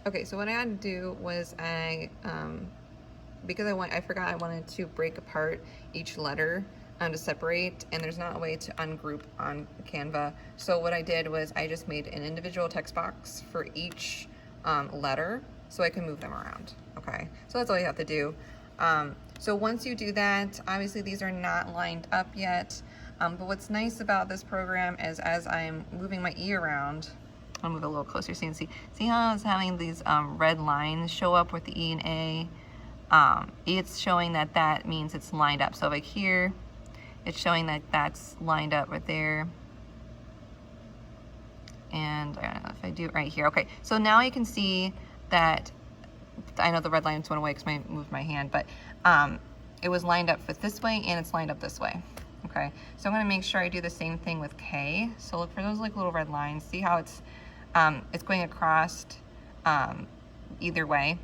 Okay, so what I had to do was because I forgot I wanted to break apart each letter to separate, and there's not a way to ungroup on Canva. So what I did was I just made an individual text box for each letter so I can move them around. Okay, so that's all you have to do. So once you do that, obviously these are not lined up yet, but what's nice about this program is as I'm moving my E around, I'll move a little closer so you can see how it's having these red lines show up with the E and A. It's showing that that means it's lined up. So like here, it's showing that that's lined up right there. And I don't know if I do it right here. Okay, so now you can see that, I know the red lines went away because I moved my hand, but it was lined up with this way and it's lined up this way. Okay, so I'm gonna make sure I do the same thing with K. So look for those like little red lines. See how it's going across either way.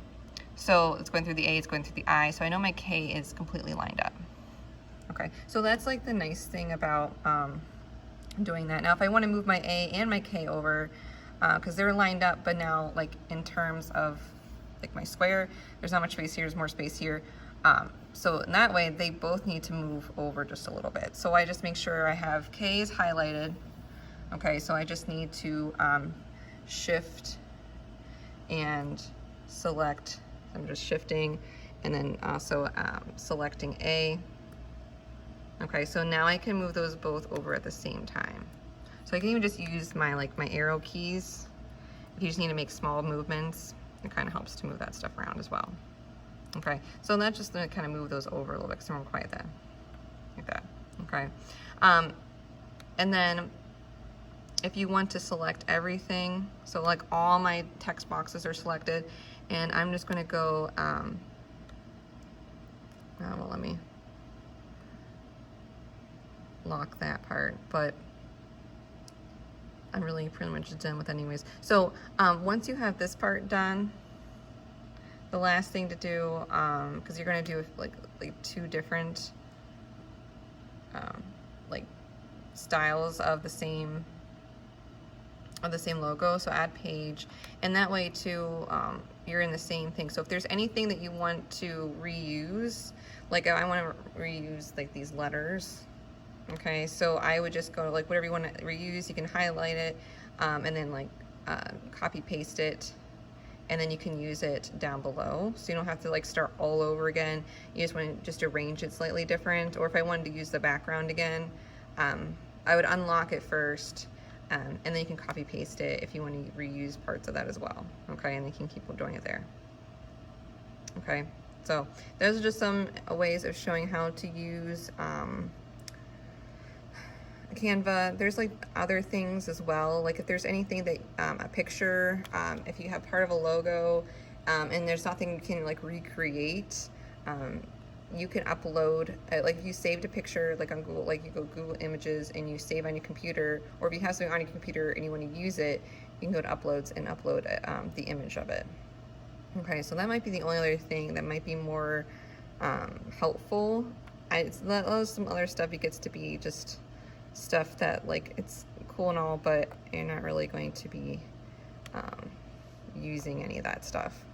So it's going through the A, it's going through the I, so I know my K is completely lined up. Okay, so that's like the nice thing about doing that. Now if I want to move my A and my K over, because they're lined up, but now like in terms of like my square, there's not much space here, there's more space here. So in that way, they both need to move over just a little bit. So I just make sure I have K's highlighted. Okay, so I just need to shift and select. I'm just shifting and then also selecting A. Okay, so now I can move those both over at the same time. So I can even just use my my arrow keys. If you just need to make small movements, it kind of helps to move that stuff around as well. Okay, so that's just gonna kind of move those over a little bit because I won't quite that, like that. Okay, and then if you want to select everything, so like all my text boxes are selected, and I'm just going to go, well, let me lock that part, but I'm really pretty much done with anyways. So once you have this part done, the last thing to do, because you're going to do like two different like styles of the same logo, so add page, and that way too you're in the same thing. So if there's anything that you want to reuse, like I want to reuse like these letters, okay, so I would just go to like whatever you want to reuse, you can highlight it and then like copy paste it, and then you can use it down below, so you don't have to like start all over again. You just want to just arrange it slightly different. Or if I wanted to use the background again, I would unlock it first, and then you can copy paste it if you want to reuse parts of that as well. Okay, and you can keep doing it there. Okay, so those are just some ways of showing how to use Canva. There's like other things as well, like if there's anything that a picture, if you have part of a logo and there's nothing you can like recreate, you can upload, like if you saved a picture like on Google, like you go Google Images and you save on your computer, or if you have something on your computer and you want to use it, you can go to uploads and upload the image of it. Okay, so that might be the only other thing that might be more helpful. Some other stuff, it gets to be just stuff that like it's cool and all, but you're not really going to be using any of that stuff.